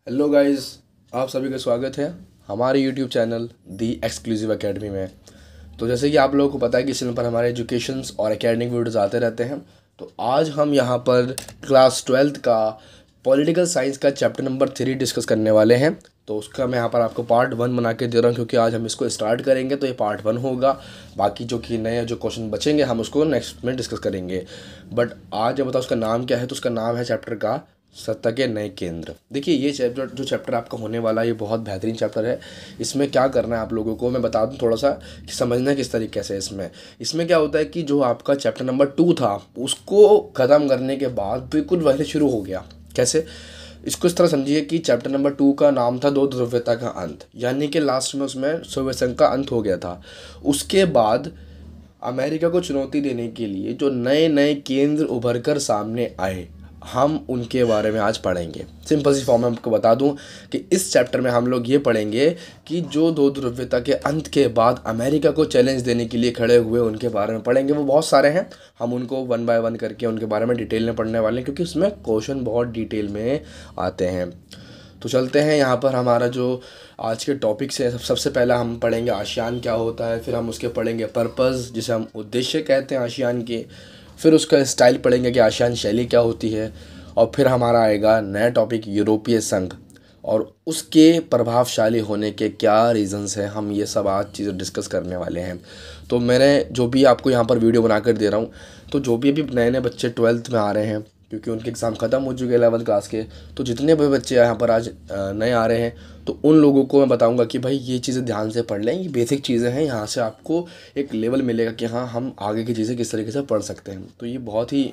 Hello guys, आप सभी का स्वागत है हमारे यूट्यूब चैनल दी एक्सक्लूसिव एकेडमी में। तो जैसे कि आप लोगों को पता है कि इस चैनल पर हमारे एजुकेशंस और एकेडमिक वीडियोस आते रहते हैं। तो आज हम यहाँ पर क्लास 12th का पॉलिटिकल साइंस का चैप्टर नंबर 3 डिस्कस करने वाले हैं। तो उसका मैं यहाँ पर आपको पार्ट 1 बना के दे रहा हूँ, क्योंकि आज हम इसको स्टार्ट करेंगे तो ये पार्ट 1 होगा। बाकी जो कि नए जो क्वेश्चन बचेंगे हम उसको नेक्स्ट में डिस्कस करेंगे। बट आज जब बताओ उसका नाम क्या है, तो उसका नाम है चैप्टर का सत्ता के नए केंद्र। देखिए, ये चैप्टर आपका होने वाला है, ये बहुत बेहतरीन चैप्टर है। इसमें क्या करना है आप लोगों को मैं बता दूं थोड़ा सा कि समझना किस तरीके से। इसमें क्या होता है कि जो आपका चैप्टर नंबर 2 था उसको ख़त्म करने के बाद बिल्कुल वैसे शुरू हो गया। कैसे? इसको इस तरह समझिए कि चैप्टर नंबर 2 का नाम था दो ध्रुवीयता का अंत, यानी कि लास्ट में उसमें सोवियत संघ का अंत हो गया था। उसके बाद अमेरिका को चुनौती देने के लिए जो नए नए केंद्र उभर कर सामने आए, हम उनके बारे में आज पढ़ेंगे। सिंपल सी फॉर्म में आपको बता दूं कि इस चैप्टर में हम लोग ये पढ़ेंगे कि जो दो ध्रुवीयता के अंत के बाद अमेरिका को चैलेंज देने के लिए खड़े हुए उनके बारे में पढ़ेंगे। वो बहुत सारे हैं, हम उनको वन बाय वन करके उनके बारे में डिटेल में पढ़ने वाले हैं, क्योंकि उसमें क्वेश्चन बहुत डिटेल में आते हैं। तो चलते हैं यहाँ पर हमारा जो आज के टॉपिक से सबसे पहला हम पढ़ेंगे आसियान क्या होता है, फिर हम उसके पढ़ेंगे पर्पज़ जिसे हम उद्देश्य कहते हैं आसियान के, फिर उसका स्टाइल पढ़ेंगे कि आसियान शैली क्या होती है, और फिर हमारा आएगा नया टॉपिक यूरोपीय संघ और उसके प्रभावशाली होने के क्या रीज़न्स हैं। हम ये सब आज चीज़ें डिस्कस करने वाले हैं। तो मैंने जो भी आपको यहाँ पर वीडियो बना कर दे रहा हूँ, तो जो भी अभी नए नए बच्चे 12th में आ रहे हैं, क्योंकि उनके एग्ज़ाम ख़त्म हो चुके हैं 11th क्लास के, तो जितने भी बच्चे यहाँ पर आज नए आ रहे हैं तो उन लोगों को मैं बताऊंगा कि भाई ये चीज़ें ध्यान से पढ़ लें। ये बेसिक चीज़ें हैं, यहाँ से आपको एक लेवल मिलेगा कि हाँ हम आगे की चीज़ें किस तरीके से पढ़ सकते हैं। तो ये बहुत ही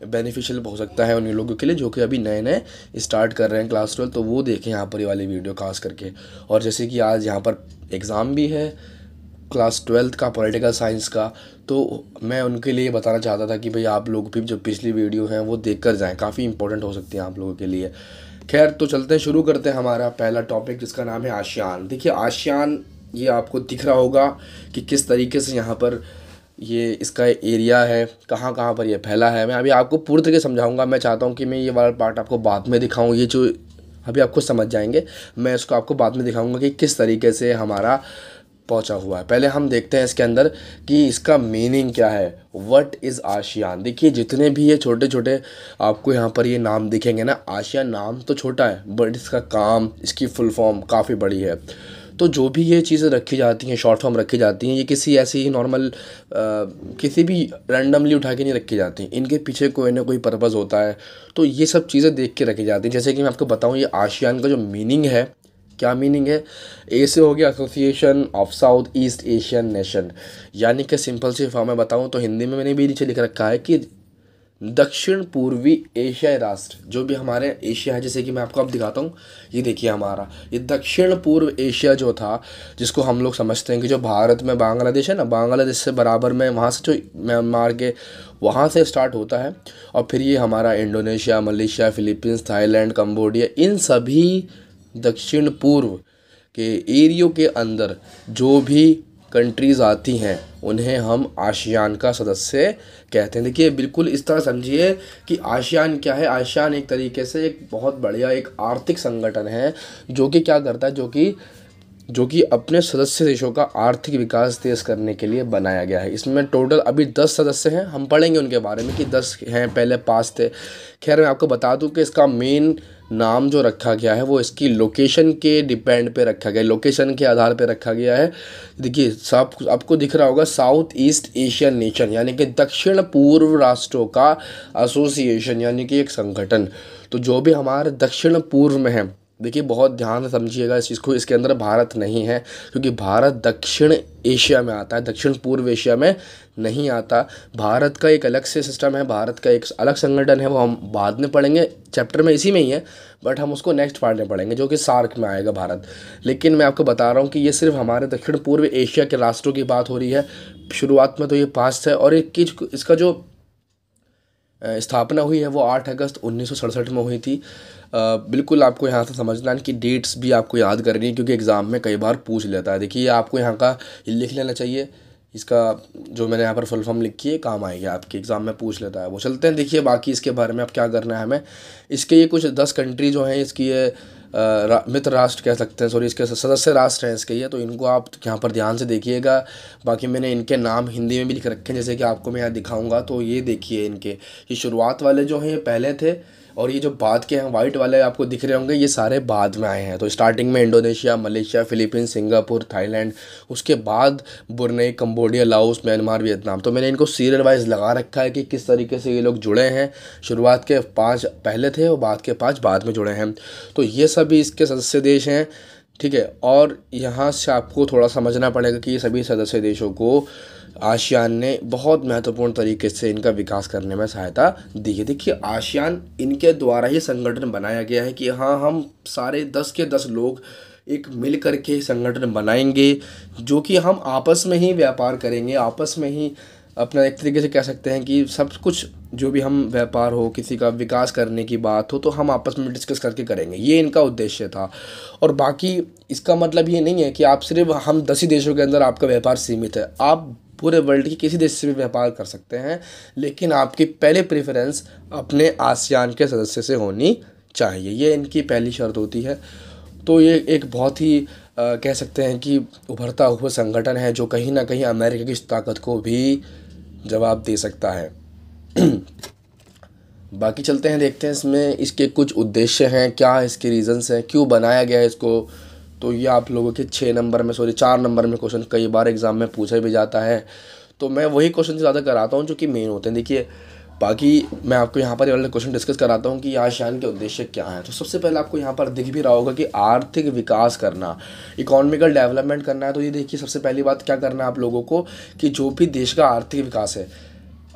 बेनिफिशियल हो सकता है उन लोगों के लिए जो कि अभी नए नए स्टार्ट कर रहे हैं क्लास 12। तो वो देखें यहाँ पर ये वाली वीडियो खास करके। और जैसे कि आज यहाँ पर एग्ज़ाम भी है क्लास 12th का पॉलिटिकल साइंस का, तो मैं उनके लिए बताना चाहता था कि भाई आप लोग भी जो पिछली वीडियो हैं वो देख कर जाएँ, काफ़ी इंपॉर्टेंट हो सकती हैं आप लोगों के लिए। खैर, तो चलते हैं, शुरू करते हैं हमारा पहला टॉपिक जिसका नाम है आसियान। देखिए, आसियान ये आपको दिख रहा होगा कि किस तरीके से यहाँ पर ये इसका एरिया है, कहाँ कहाँ पर ये फैला है। मैं अभी आपको पूरी तरीके समझाऊंगा। मैं चाहता हूँ कि मैं ये वाला पार्ट आपको बाद में दिखाऊँ, ये जो अभी आपको समझ जाएंगे मैं इसको आपको बाद में दिखाऊंगा कि किस तरीके से हमारा पहुंचा हुआ है। पहले हम देखते हैं इसके अंदर कि इसका मीनिंग क्या है। What is ASEAN. देखिए, जितने भी ये छोटे छोटे आपको यहाँ पर ये नाम दिखेंगे ना, आसियान नाम तो छोटा है बट इसका काम, इसकी फुल फॉर्म काफ़ी बड़ी है। तो जो भी ये चीज़ें रखी जाती हैं, शॉर्ट फॉर्म रखी जाती हैं, ये किसी ऐसी ही नॉर्मल किसी भी रैंडमली उठा के नहीं रखी जाती। इनके पीछे कोई ना कोई पर्पज़ होता है। तो ये सब चीज़ें देख के रखी जाती हैं। जैसे कि मैं आपको बताऊँ, ये आसियान का जो मीनिंग है, क्या मीनिंग है। ए से हो गया association of south east Asian nation, यानी कि सिंपल सी फॉर्म में बताऊं तो हिंदी में मैंने भी नीचे लिख रखा है कि दक्षिण पूर्वी एशियाई राष्ट्र, जो भी हमारे एशिया है, जैसे कि मैं आपको अब दिखाता हूँ। ये देखिए, हमारा ये दक्षिण पूर्व एशिया जो था, जिसको हम लोग समझते हैं कि जो भारत में बांग्लादेश है ना, बांग्लादेश से बराबर में वहाँ से जो म्यांमार के वहाँ से स्टार्ट होता है, और फिर ये हमारा Indonesia, Malaysia, Philippines, Thailand, Cambodia, इन सभी दक्षिण पूर्व के एरियो के अंदर जो भी कंट्रीज़ आती हैं उन्हें हम आसियान का सदस्य कहते हैं। देखिए, बिल्कुल इस तरह समझिए कि आसियान क्या है। आसियान एक तरीके से एक बहुत बढ़िया एक आर्थिक संगठन है जो कि क्या करता है, जो कि अपने सदस्य देशों का आर्थिक विकास तेज करने के लिए बनाया गया है। इसमें टोटल अभी 10 सदस्य हैं। हम पढ़ेंगे उनके बारे में कि 10 हैं, पहले 5 थे। खैर, मैं आपको बता दूं कि इसका मेन नाम जो रखा गया है वो इसकी लोकेशन के डिपेंड पे रखा गया है, लोकेशन के आधार पे रखा गया है। देखिए, सब आपको दिख रहा होगा, साउथ ईस्ट एशियन नेशन, यानी कि दक्षिण पूर्व राष्ट्रों का एसोसिएशन, यानी कि एक संगठन। तो जो भी हमारे दक्षिण पूर्व में है, देखिए बहुत ध्यान से समझिएगा इस चीज़ को, इसके अंदर भारत नहीं है, क्योंकि भारत दक्षिण एशिया में आता है, दक्षिण पूर्व एशिया में नहीं आता। भारत का एक अलग से सिस्टम है, भारत का एक अलग संगठन है, वो हम बाद में पढ़ेंगे, चैप्टर में इसी में ही है, बट हम उसको नेक्स्ट पार्ट में पढ़ेंगे जो कि सार्क में आएगा भारत। लेकिन मैं आपको बता रहा हूँ कि ये सिर्फ हमारे दक्षिण पूर्व एशिया के राष्ट्रों की बात हो रही है। शुरुआत में तो ये 5 है, और इसका जो स्थापना हुई है वो 8 अगस्त 1967 में हुई थी। बिल्कुल आपको यहाँ से समझना है कि डेट्स भी आपको याद करनी है, क्योंकि एग्ज़ाम में कई बार पूछ लेता है। देखिए, आपको यहाँ का लिख लेना चाहिए, इसका जो मैंने यहाँ पर फुल फॉर्म लिखी है काम आएगी, आपके एग्ज़ाम में पूछ लेता है वो। चलते हैं, देखिए बाकी इसके बारे में अब क्या करना है हमें। इसके ये कुछ 10 कंट्री जो हैं, इसकी ये मित्र राष्ट्र कह सकते हैं, सॉरी इसके सदस्य राष्ट्र हैं इसके ये, तो इनको आप यहाँ पर ध्यान से देखिएगा। बाकी मैंने इनके नाम हिंदी में भी लिख रखे हैं, जैसे कि आपको मैं यहाँ दिखाऊंगा। तो ये देखिए इनके, ये शुरुआत वाले जो हैं ये पहले थे, और ये जो बाद के हैं वाइट वाले आपको दिख रहे होंगे ये सारे बाद में आए हैं। तो स्टार्टिंग में Indonesia, Malaysia, Philippines, Singapore, Thailand, उसके बाद Brunei, Cambodia, Laos, Myanmar, Vietnam. तो मैंने इनको सीरियल वाइज लगा रखा है कि किस तरीके से ये लोग जुड़े हैं। शुरुआत के 5 पहले थे और बाद के 5 बाद में जुड़े हैं। तो ये सभी इसके सदस्य देश हैं, ठीक है। और यहाँ से आपको थोड़ा समझना पड़ेगा कि ये सभी सदस्य देशों को आसियान ने बहुत महत्वपूर्ण तरीके से इनका विकास करने में सहायता दी है। देखिए आसियान इनके द्वारा ही संगठन बनाया गया है कि हाँ हम सारे 10 के 10 लोग एक मिल कर के संगठन बनाएंगे, जो कि हम आपस में ही व्यापार करेंगे, आपस में ही अपना एक तरीके से कह सकते हैं कि सब कुछ जो भी हम व्यापार हो, किसी का विकास करने की बात हो, तो हम आपस में डिस्कस करके करेंगे। ये इनका उद्देश्य था। और बाकी इसका मतलब ये नहीं है कि आप सिर्फ हम 10 ही देशों के अंदर आपका व्यापार सीमित है। आप पूरे वर्ल्ड के किसी देश से भी व्यापार कर सकते हैं, लेकिन आपकी पहले प्रेफरेंस अपने आसियान के सदस्य से होनी चाहिए। ये इनकी पहली शर्त होती है। तो ये एक बहुत ही कह सकते हैं कि उभरता हुआ संगठन है, जो कहीं ना कहीं अमेरिका की इस ताकत को भी जवाब दे सकता है। बाकी चलते हैं, देखते हैं इसमें इसके कुछ उद्देश्य हैं, क्या इसके रीज़न्स हैं, क्यों बनाया गया है इसको। तो ये आप लोगों के 4 नंबर में क्वेश्चन कई बार एग्ज़ाम में पूछा भी जाता है। तो मैं वही क्वेश्चन ज़्यादा कराता हूँ जो कि मेन होते हैं। देखिए बाकी मैं आपको यहाँ पर ये वाले क्वेश्चन डिस्कस कराता हूँ कि आसियान के उद्देश्य क्या हैं। तो सबसे पहले आपको यहाँ पर दिख भी रहा होगा कि आर्थिक विकास करना, इकोनॉमिकल डेवलपमेंट करना है। तो ये देखिए सबसे पहली बात क्या करना है आप लोगों को कि जो भी देश का आर्थिक विकास है,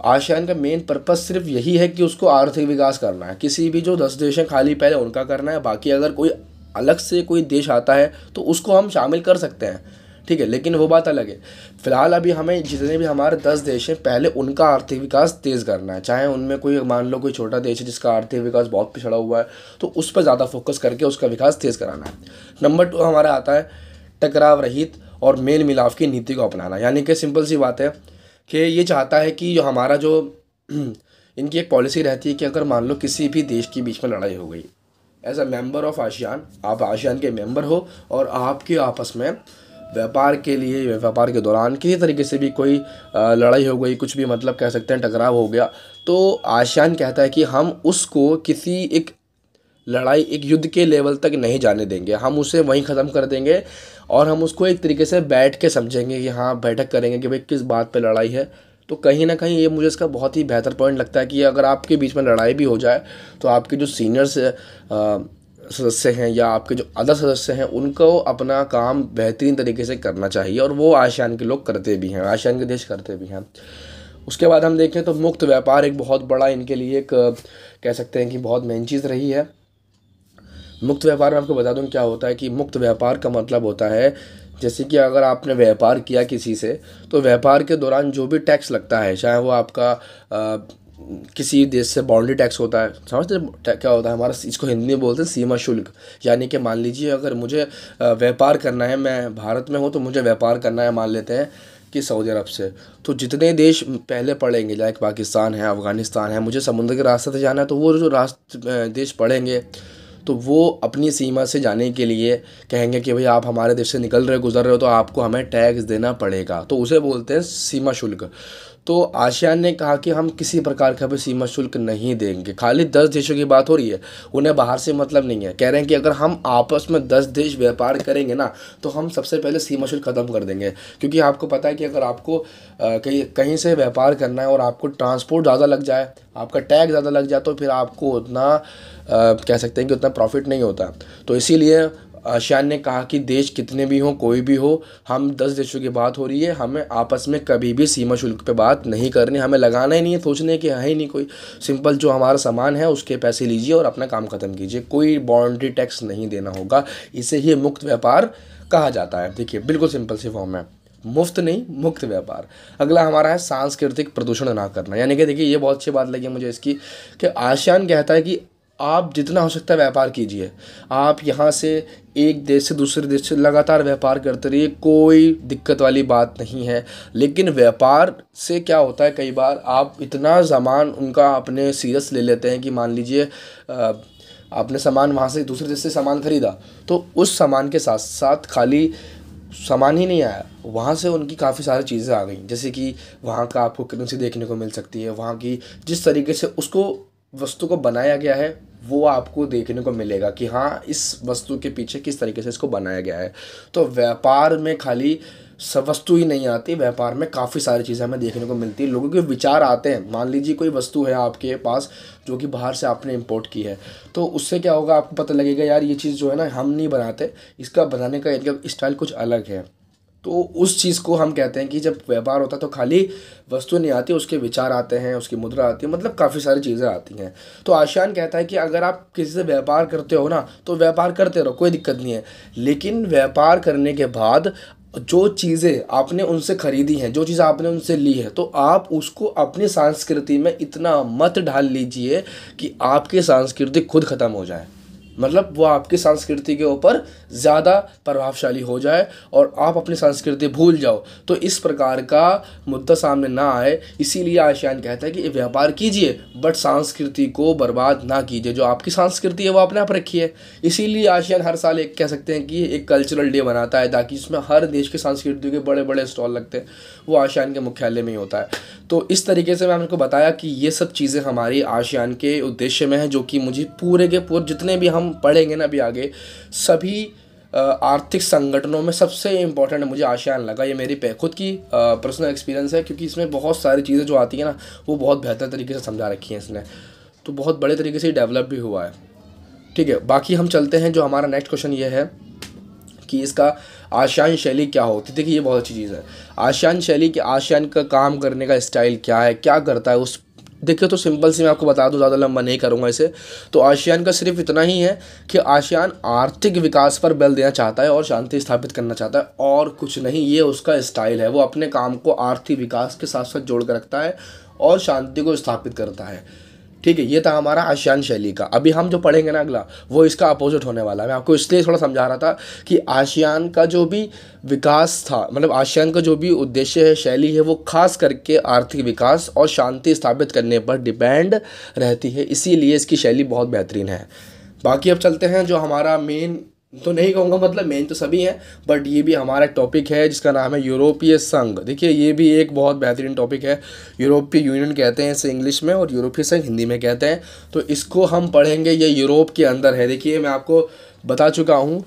आसियान का मेन पर्पस सिर्फ यही है कि उसको आर्थिक विकास करना है। किसी भी जो 10 देश हैं खाली पहले उनका करना है, बाकी अगर कोई अलग से कोई देश आता है तो उसको हम शामिल कर सकते हैं, ठीक है, लेकिन वो बात अलग है। फिलहाल अभी हमें जितने भी हमारे 10 देश हैं पहले उनका आर्थिक विकास तेज़ करना है। चाहे उनमें कोई मान लो कोई छोटा देश है जिसका आर्थिक विकास बहुत पिछड़ा हुआ है, तो उस पर ज़्यादा फोकस करके उसका विकास तेज़ कराना है। नंबर 2 हमारा आता है टकराव रहित और मेल मिलाप की नीति को अपनाना। यानी कि सिंपल सी बात है कि ये चाहता है कि जो हमारा जो इनकी एक पॉलिसी रहती है कि अगर मान लो किसी भी देश के बीच में लड़ाई हो गई, as a member of ASEAN, आप आसियान के मेंबर हो और आपके आपस में व्यापार के लिए, व्यापार के दौरान किसी तरीके से भी कोई लड़ाई हो गई, कुछ भी मतलब कह सकते हैं टकराव हो गया, तो आसियान कहता है कि हम उसको किसी एक लड़ाई, एक युद्ध के लेवल तक नहीं जाने देंगे। हम उसे वहीं ख़त्म कर देंगे और हम उसको एक तरीके से बैठ के समझेंगे कि हाँ बैठक करेंगे कि भाई किस बात पे लड़ाई है। तो कहीं ना कहीं ये मुझे इसका बहुत ही बेहतर पॉइंट लगता है कि अगर आपके बीच में लड़ाई भी हो जाए तो आपके जो सीनियर्स सदस्य हैं या आपके जो अदर सदस्य हैं उनको अपना काम बेहतरीन तरीके से करना चाहिए, और वो आसियान के लोग करते भी हैं, आसियान के देश करते भी हैं। उसके बाद हम देखें तो मुक्त व्यापार एक बहुत बड़ा इनके लिए एक कह सकते हैं कि बहुत मेन चीज़ रही है। मुक्त व्यापार में आपको बता दूं क्या होता है कि मुक्त व्यापार का मतलब होता है जैसे कि अगर आपने व्यापार किया किसी से, तो व्यापार के दौरान जो भी टैक्स लगता है, चाहे वो आपका किसी देश से बाउंड्री टैक्स होता है, समझते क्या होता है हमारा, इसको हिंदी में बोलते हैं सीमा शुल्क। यानी कि मान लीजिए अगर मुझे व्यापार करना है, मैं भारत में हूँ तो मुझे व्यापार करना है मान लेते हैं कि सऊदी अरब से, तो जितने देश पहले पड़ेंगे, लाइक पाकिस्तान है, अफ़गानिस्तान है, मुझे समुद्र के रास्ते से जाना है, तो वो जो देश पड़ेंगे तो वो अपनी सीमा से जाने के लिए कहेंगे कि भाई आप हमारे देश से निकल रहे हो, गुजर रहे हो, तो आपको हमें टैक्स देना पड़ेगा, तो उसे बोलते हैं सीमा शुल्क। तो आसियान ने कहा कि हम किसी प्रकार का भी सीमा शुल्क नहीं देंगे। खाली 10 देशों की बात हो रही है, उन्हें बाहर से मतलब नहीं है। कह रहे हैं कि अगर हम आपस में 10 देश व्यापार करेंगे ना, तो हम सबसे पहले सीमा शुल्क ख़त्म कर देंगे। क्योंकि आपको पता है कि अगर आपको कहीं से व्यापार करना है और आपको ट्रांसपोर्ट ज़्यादा लग जाए, आपका टैक्स ज़्यादा लग जाए, तो फिर आपको उतना कह सकते हैं कि उतना प्रॉफिट नहीं होता। तो इसीलिए आसियान ने कहा कि देश कितने भी हों, कोई भी हो, हम 10 देशों की बात हो रही है, हमें आपस में कभी भी सीमा शुल्क पे बात नहीं करनी, हमें लगाना ही नहीं है, सोचने कि है ही नहीं कोई, सिंपल जो हमारा सामान है उसके पैसे लीजिए और अपना काम ख़त्म कीजिए, कोई बाउंड्री टैक्स नहीं देना होगा। इसे ही मुक्त व्यापार कहा जाता है। देखिए बिल्कुल सिंपल सी फॉर्म है, मुफ्त नहीं, मुक्त व्यापार। अगला हमारा है सांस्कृतिक प्रदूषण ना करना। यानी कि देखिए ये बहुत अच्छी बात लगी मुझे इसकी, कि आसियान कहता है कि आप जितना हो सकता है व्यापार कीजिए, आप यहाँ से एक देश से दूसरे देश से लगातार व्यापार करते रहिए, कोई दिक्कत वाली बात नहीं है। लेकिन व्यापार से क्या होता है, कई बार आप इतना सामान उनका अपने सीरियस ले लेते हैं कि मान लीजिए आपने सामान वहाँ से दूसरे देश से सामान ख़रीदा, तो उस सामान के साथ साथ खाली सामान ही नहीं आया, वहाँ से उनकी काफ़ी सारी चीज़ें आ गई, जैसे कि वहाँ का आपको करेंसी देखने को मिल सकती है, वहाँ की जिस तरीके से उसको वस्तु को बनाया गया है वो आपको देखने को मिलेगा कि हाँ इस वस्तु के पीछे किस तरीके से इसको बनाया गया है। तो व्यापार में खाली सब वस्तु ही नहीं आती, व्यापार में काफ़ी सारी चीज़ें हमें देखने को मिलती है, लोगों के विचार आते हैं। मान लीजिए कोई वस्तु है आपके पास जो कि बाहर से आपने इंपोर्ट की है, तो उससे क्या होगा, आपको पता लगेगा यार ये चीज़ जो है ना हम नहीं बनाते, इसका बनाने का इनका स्टाइल कुछ अलग है। तो उस चीज़ को हम कहते हैं कि जब व्यापार होता है तो खाली वस्तु नहीं आती, उसके विचार आते हैं, उसकी मुद्रा आती है, मतलब काफ़ी सारी चीज़ें आती हैं। तो आशियान कहता है कि अगर आप किसी से व्यापार करते हो ना तो व्यापार करते रहो, कोई दिक्कत नहीं है, लेकिन व्यापार करने के बाद जो चीज़ें आपने उनसे ख़रीदी हैं, जो चीज़ आपने उनसे ली है, तो आप उसको अपनी संस्कृति में इतना मत ढाल लीजिए कि आपकी संस्कृति खुद ख़त्म हो जाए, मतलब वो आपकी संस्कृति के ऊपर ज़्यादा प्रभावशाली हो जाए और आप अपनी संस्कृति भूल जाओ। तो इस प्रकार का मुद्दा सामने ना आए, इसीलिए आशियान कहता है कि व्यापार कीजिए बट संस्कृति को बर्बाद ना कीजिए, जो आपकी संस्कृति है वो अपने आप रखिए। इसीलिए आशियान हर साल एक कह सकते हैं कि एक कल्चरल डे बनाता है, ताकि इसमें हर देश की संस्कृति के बड़े बड़े स्टॉल लगते हैं, वो आशियान के मुख्यालय में ही होता है। तो इस तरीके से मैंने आपको बताया कि ये सब चीज़ें हमारी आशियान के उद्देश्य में है, जो कि मुझे पूरे के पूरे जितने भी हम पढ़ेंगे ना अभी आगे, सभी आर्थिक संगठनों में सबसे इम्पोर्टेंट मुझे आशियान लगा। ये मेरी खुद की पर्सनल एक्सपीरियंस है, क्योंकि इसमें बहुत सारी चीज़ें जो आती हैं ना वो बहुत बेहतर तरीके से समझा रखी हैं इसने, तो बहुत बड़े तरीके से डेवलप भी हुआ है। ठीक है, बाकी हम चलते हैं, जो हमारा नेक्स्ट क्वेश्चन ये है कि इसका आशियान शैली क्या होती है। देखिए ये बहुत अच्छी चीज़ है, आशियान शैली कि आशियान का काम करने का स्टाइल क्या है, क्या करता है उस। देखिए तो सिंपल सी मैं आपको बता दूं, ज़्यादा लंबा नहीं करूंगा इसे। तो आशियान का सिर्फ इतना ही है कि आशियान आर्थिक विकास पर बल देना चाहता है और शांति स्थापित करना चाहता है, और कुछ नहीं, ये उसका स्टाइल है। वो अपने काम को आर्थिक विकास के साथ साथ जोड़ कर रखता है और शांति को स्थापित करता है। ठीक है, ये था हमारा आशियान शैली का। अभी हम जो पढ़ेंगे ना अगला, वो इसका अपोजिट होने वाला है। मैं आपको इसलिए थोड़ा समझा रहा था कि आशियान का जो भी विकास था, मतलब आशियान का जो भी उद्देश्य है, शैली है, वो खास करके आर्थिक विकास और शांति स्थापित करने पर डिपेंड रहती है, इसीलिए इसकी शैली बहुत बेहतरीन है। बाकी अब चलते हैं, जो हमारा मेन तो नहीं कहूँगा, मतलब मेन तो सभी हैं, बट ये भी हमारा टॉपिक है जिसका नाम है यूरोपीय संघ। देखिए ये भी एक बहुत बेहतरीन टॉपिक है, यूरोपीय यूनियन कहते हैं इसे इंग्लिश में, और यूरोपीय संघ हिंदी में कहते हैं। तो इसको हम पढ़ेंगे, ये यूरोप के अंदर है। देखिए मैं आपको बता चुका हूँ,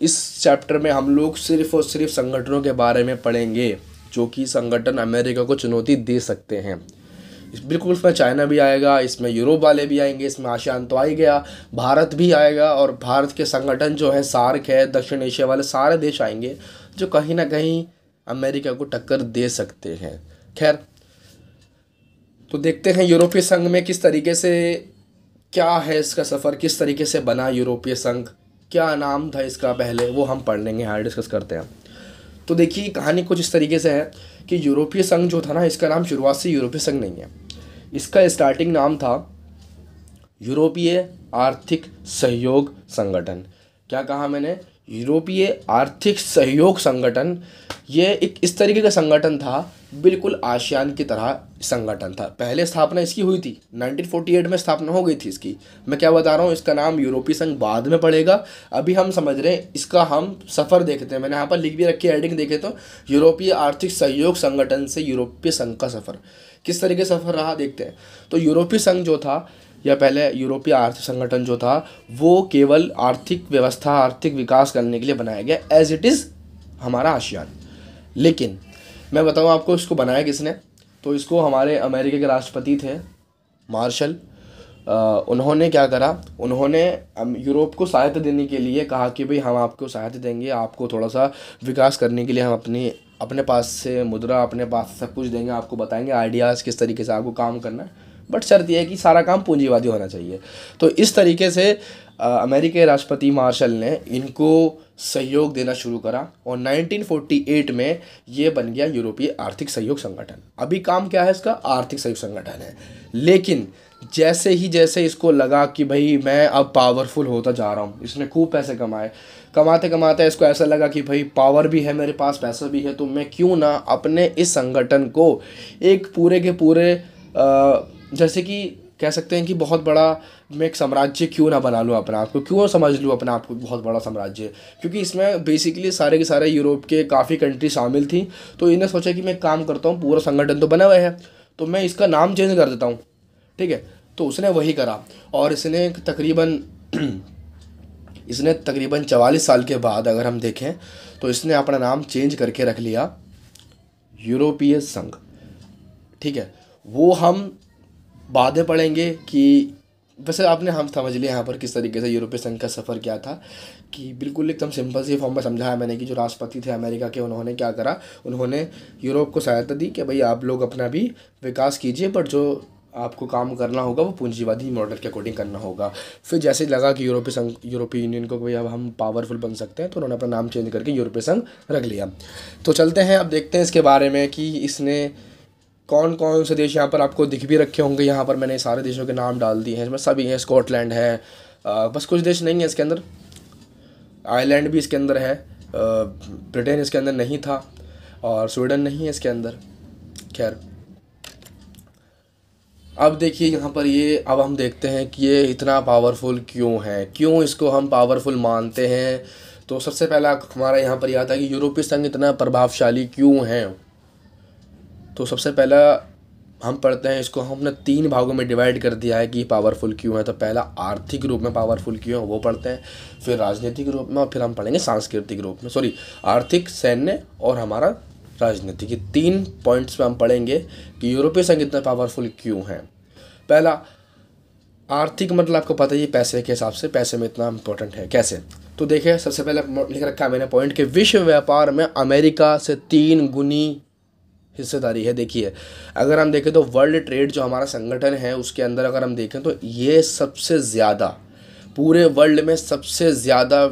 इस चैप्टर में हम लोग सिर्फ और सिर्फ संगठनों के बारे में पढ़ेंगे जो कि संगठन अमेरिका को चुनौती दे सकते हैं। बिल्कुल इसमें चाइना भी आएगा, इसमें यूरोप वाले भी आएंगे, इसमें आशियान तो आ ही गया, भारत भी आएगा, और भारत के संगठन जो है सार्क है, दक्षिण एशिया वाले सारे देश आएंगे जो कहीं ना कहीं अमेरिका को टक्कर दे सकते हैं। खैर, तो देखते हैं यूरोपीय संघ में किस तरीके से, क्या है इसका सफ़र, किस तरीके से बना यूरोपीय संघ, क्या नाम था इसका पहले, वो हम पढ़ लेंगे, यहाँ डिस्कस करते हैं। तो देखिए कहानी कुछ इस तरीके से है कि यूरोपीय संघ जो था ना, इसका नाम शुरुआत से यूरोपीय संघ नहीं है, इसका स्टार्टिंग नाम था यूरोपीय आर्थिक सहयोग संगठन। क्या कहा मैंने, यूरोपीय आर्थिक सहयोग संगठन। ये एक इस तरीके का संगठन था, बिल्कुल आशियान की तरह संगठन था। पहले स्थापना इसकी हुई थी 1948 में, स्थापना हो गई थी इसकी। मैं क्या बता रहा हूँ, इसका नाम यूरोपीय संघ बाद में पड़ेगा, अभी हम समझ रहे हैं इसका हम सफ़र देखते हैं। मैंने यहाँ पर लिख भी रखी है हेडिंग, देखे तो यूरोपीय आर्थिक सहयोग संगठन से यूरोपीय संघ का सफ़र, किस तरीके से सफ़र रहा देखते हैं। तो यूरोपीय संघ जो था, या पहले यूरोपीय आर्थिक संगठन जो था, वो केवल आर्थिक व्यवस्था, आर्थिक विकास करने के लिए बनाया गया, एज इट इज़ हमारा आशियान। लेकिन मैं बताऊँ आपको इसको बनाया किसने, तो इसको हमारे अमेरिका के राष्ट्रपति थे मार्शल। उन्होंने क्या करा, उन्होंने यूरोप को सहायता देने के लिए कहा कि भाई हम आपको सहायता देंगे, आपको थोड़ा सा विकास करने के लिए हम अपने पास से मुद्रा, अपने पास से सब कुछ देंगे, आपको बताएंगे आइडियाज़ किस तरीके से आपको काम करना है, बट शर्त यह है कि सारा काम पूंजीवादी होना चाहिए। तो इस तरीके से अमेरिका के राष्ट्रपति मार्शल ने इनको सहयोग देना शुरू करा, और 1948 में ये बन गया यूरोपीय आर्थिक सहयोग संगठन। अभी काम क्या है इसका, आर्थिक सहयोग संगठन है। लेकिन जैसे इसको लगा कि भाई मैं अब पावरफुल होता जा रहा हूँ, इसने खूब पैसे कमाए, कमाते कमाते इसको ऐसा लगा कि भाई पावर भी है मेरे पास, पैसा भी है, तो मैं क्यों ना अपने इस संगठन को एक पूरे के पूरे जैसे कि कह सकते हैं कि बहुत बड़ा मैं एक साम्राज्य क्यों ना बना लूँ अपने आप को, क्यों समझ लूँ अपने आप को बहुत बड़ा साम्राज्य, क्योंकि इसमें बेसिकली सारे के सारे यूरोप के काफ़ी कंट्री शामिल थी। तो इन्हें सोचा कि मैं एक काम करता हूँ, पूरा संगठन तो बना हुआ है तो मैं इसका नाम चेंज कर देता हूँ, ठीक है। तो उसने वही करा और इसने तकरीबन 44 साल के बाद अगर हम देखें तो इसने अपना नाम चेंज करके रख लिया यूरोपीय संघ, ठीक है। वो हम बाद में पढ़ेंगे कि वैसे हम समझ लिया यहाँ पर किस तरीके से यूरोपीय संघ का सफ़र क्या था, कि बिल्कुल एकदम सिंपल सी फॉर्म में समझाया मैंने कि जो राष्ट्रपति थे अमेरिका के, उन्होंने क्या करा, उन्होंने यूरोप को सहायता दी कि भाई आप लोग अपना भी विकास कीजिए, बट जो आपको काम करना होगा वो पूंजीवादी मॉडल के अकॉर्डिंग करना होगा। फिर जैसे लगा कि यूरोपीय यूनियन को भाई अब हम पावरफुल बन सकते हैं, तो उन्होंने अपना नाम चेंज करके यूरोपीय संघ रख लिया। तो चलते हैं अब देखते हैं इसके बारे में कि इसने कौन कौन से देश, यहाँ पर आपको दिख भी रखे होंगे, यहाँ पर मैंने सारे देशों के नाम डाल दिए हैं, इसमें सभी हैं, स्कॉटलैंड है, बस कुछ देश नहीं है इसके अंदर, आयरलैंड भी इसके अंदर है, ब्रिटेन इसके अंदर नहीं था और स्वीडन नहीं है इसके अंदर। खैर अब देखिए यहाँ पर अब हम देखते हैं कि ये इतना पावरफुल क्यों है, क्यों इसको हम पावरफुल मानते हैं। तो सबसे पहला हमारा यहाँ पर यह आता है कि यूरोपीय संघ इतना प्रभावशाली क्यों है। तो सबसे पहला हम पढ़ते हैं, इसको हमने 3 भागों में डिवाइड कर दिया है कि पावरफुल क्यों है। तो पहला आर्थिक रूप में पावरफुल क्यों है वो पढ़ते हैं, फिर राजनीतिक रूप में, और फिर हम पढ़ेंगे सांस्कृतिक रूप में, आर्थिक, सैन्य और हमारा राजनीतिक। 3 पॉइंट्स में हम पढ़ेंगे कि यूरोपीय संघ इतना पावरफुल क्यों है। पहला आर्थिक, मतलब आपको पता ही पैसे के हिसाब से, पैसे में इतना इम्पोर्टेंट है कैसे। तो देखिए सबसे पहले लिख रखा है मैंने पॉइंट के, विश्व व्यापार में अमेरिका से 3 गुनी हिस्सेदारी है। देखिए अगर हम देखें तो वर्ल्ड ट्रेड जो हमारा संगठन है उसके अंदर अगर हम देखें तो ये सबसे ज़्यादा, पूरे वर्ल्ड में सबसे ज़्यादा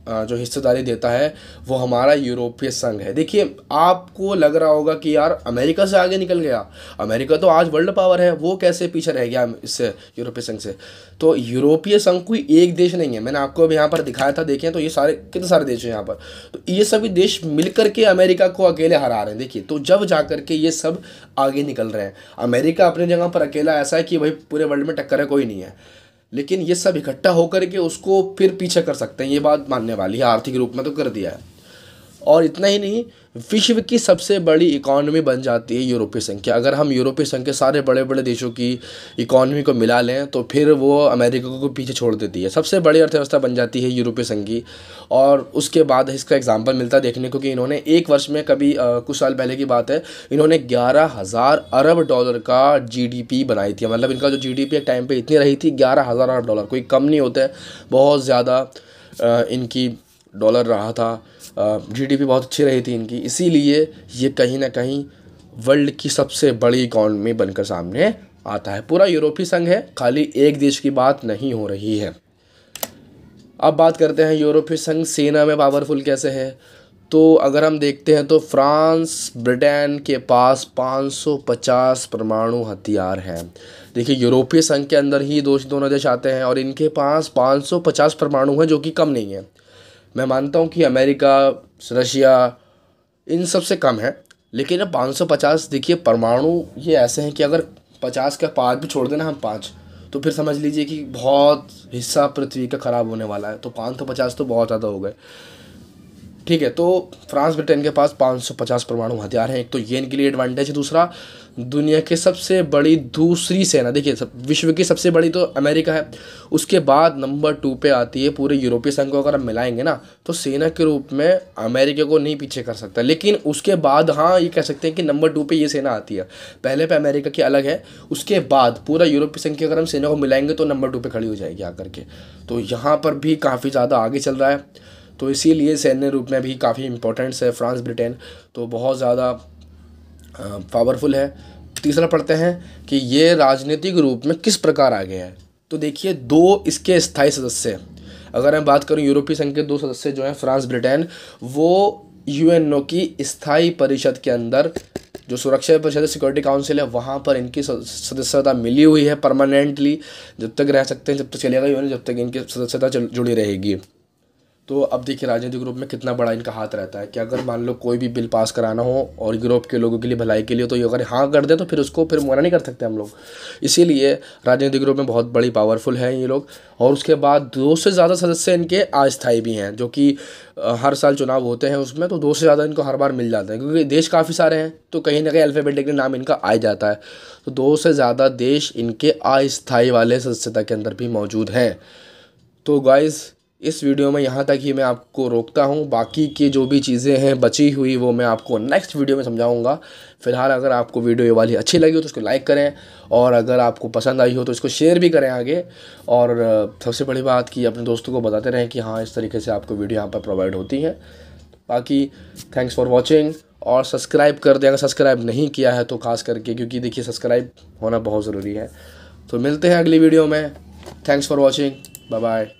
जो हिस्सेदारी देता है वो हमारा यूरोपीय संघ है। देखिए आपको लग रहा होगा कि यार अमेरिका से आगे निकल गया, अमेरिका तो आज वर्ल्ड पावर है, वो कैसे पीछे रह गया इससे, यूरोपीय संघ से। तो यूरोपीय संघ कोई एक देश नहीं है, मैंने आपको अभी यहाँ पर दिखाया था, देखें तो ये सारे कितने सारे देश हैं यहाँ पर, तो ये सभी देश मिलकर के अमेरिका को अकेले हरा रहे हैं। देखिए तो जब जा करके ये सब आगे निकल रहे हैं। अमेरिका अपनी जगह पर अकेला ऐसा है कि भाई पूरे वर्ल्ड में टक्कर है कोई नहीं है, लेकिन ये सब इकट्ठा होकर के उसको फिर पीछे कर सकते हैं, ये बात मानने वाली है। आर्थिक रूप में तो कर दिया है, और इतना ही नहीं, विश्व की सबसे बड़ी इकॉनमी बन जाती है यूरोपीय संघ की। अगर हम यूरोपीय संघ के सारे बड़े बड़े देशों की इकॉनमी को मिला लें तो फिर वो अमेरिका को पीछे छोड़ देती है, सबसे बड़ी अर्थव्यवस्था बन जाती है यूरोपीय संघ की। और उसके बाद इसका एग्जाम्पल मिलता है देखने को कि इन्होंने एक वर्ष में, कभी कुछ साल पहले की बात है, इन्होंने 11,000 अरब डॉलर का GDP बनाई थी। मतलब इनका जो GDP एक टाइम पर इतनी रही थी, 11,000 अरब डॉलर, कोई कम नहीं होता है, बहुत ज़्यादा इनकी डॉलर रहा था, GDP बहुत अच्छी रही थी इनकी, इसीलिए ये कहीं ना कहीं वर्ल्ड की सबसे बड़ी इकॉनमी बनकर सामने आता है। पूरा यूरोपीय संघ है, खाली एक देश की बात नहीं हो रही है। अब बात करते हैं यूरोपीय संघ सेना में पावरफुल कैसे है। तो अगर हम देखते हैं तो फ्रांस, ब्रिटेन के पास 550 परमाणु हथियार हैं। देखिए यूरोपीय संघ के अंदर ही दोनों देश आते हैं और इनके पास 550 परमाणु हैं, जो कि कम नहीं है। मैं मानता हूँ कि अमेरिका, रशिया इन सब से कम है, लेकिन 550 देखिए परमाणु ये ऐसे हैं कि अगर 50 का 5 भी छोड़ देना हम 5, तो फिर समझ लीजिए कि बहुत हिस्सा पृथ्वी का ख़राब होने वाला है। तो 550 तो बहुत ज़्यादा हो गए, ठीक है। तो फ्रांस, ब्रिटेन के पास 550 परमाणु हथियार हैं, एक तो ये इनके लिए एडवांटेज है। दूसरा, दुनिया की सबसे बड़ी दूसरी सेना, देखिए विश्व की सबसे बड़ी तो अमेरिका है, उसके बाद नंबर 2 पे आती है पूरे यूरोपीय संघ को। अगर हम मिलाएंगे ना तो सेना के रूप में अमेरिका को नहीं पीछे कर सकता, लेकिन उसके बाद हाँ ये कह सकते हैं कि नंबर 2 पे ये सेना आती है। पहले पे अमेरिका की अलग है, उसके बाद पूरा यूरोपीय संघ की अगर हम सेना को मिलाएंगे तो नंबर 2 पे खड़ी हो जाएगी आकर के। तो यहाँ पर भी काफ़ी ज़्यादा आगे चल रहा है, तो इसीलिए सैन्य रूप में भी काफ़ी इंपॉर्टेंट्स है फ्रांस, ब्रिटेन, तो बहुत ज़्यादा पावरफुल है। तीसरा पढ़ते हैं कि ये राजनीतिक रूप में किस प्रकार आगे है। तो देखिए 2 इसके स्थायी सदस्य, अगर मैं बात करूं यूरोपीय संघ के 2 सदस्य जो हैं फ्रांस, ब्रिटेन, वो UNO की स्थायी परिषद के अंदर, जो सुरक्षा परिषद सिक्योरिटी काउंसिल है, वहाँ पर इनकी सदस्यता मिली हुई है परमानेंटली। जब तक रह सकते हैं, जब तक चलेगा UN, जब तक इनकी सदस्यता जुड़ी रहेगी। तो अब देखिए राजनीतिक ग्रुप में कितना बड़ा इनका हाथ रहता है कि अगर मान लो कोई भी बिल पास कराना हो और ग्रुप के लोगों के लिए भलाई के लिए, तो ये अगर हाँ कर दे तो फिर उसको फिर मना नहीं कर सकते हम लोग। इसीलिए राजनीतिक ग्रुप में बहुत बड़ी पावरफुल है ये लोग। और उसके बाद 2 से ज़्यादा सदस्य इनके अस्थायी भी हैं, जो कि हर साल चुनाव होते हैं उसमें तो 2 से ज़्यादा इनको हर बार मिल जाते हैं, क्योंकि देश काफ़ी सारे हैं तो कहीं ना कहीं अल्फ़ाबेटिकली नाम इनका आ जाता है। तो 2 से ज़्यादा देश इनके अस्थायी वाले सदस्यता के अंदर भी मौजूद हैं। तो गाइज़ इस वीडियो में यहाँ तक ही मैं आपको रोकता हूँ। बाकी की जो भी चीज़ें हैं बची हुई वो मैं आपको नेक्स्ट वीडियो में समझाऊँगा। फ़िलहाल अगर आपको वीडियो ये वाली अच्छी लगी हो तो इसको लाइक करें, और अगर आपको पसंद आई हो तो इसको शेयर भी करें आगे। और सबसे बड़ी बात कि अपने दोस्तों को बताते रहें कि हाँ इस तरीके से आपको वीडियो यहाँ पर प्रोवाइड होती हैं। बाकी थैंक्स फॉर वॉचिंग, और सब्सक्राइब कर दें अगर सब्सक्राइब नहीं किया है तो, खास करके क्योंकि देखिए सब्सक्राइब होना बहुत ज़रूरी है। तो मिलते हैं अगली वीडियो में। Thanks for watching, bye bye.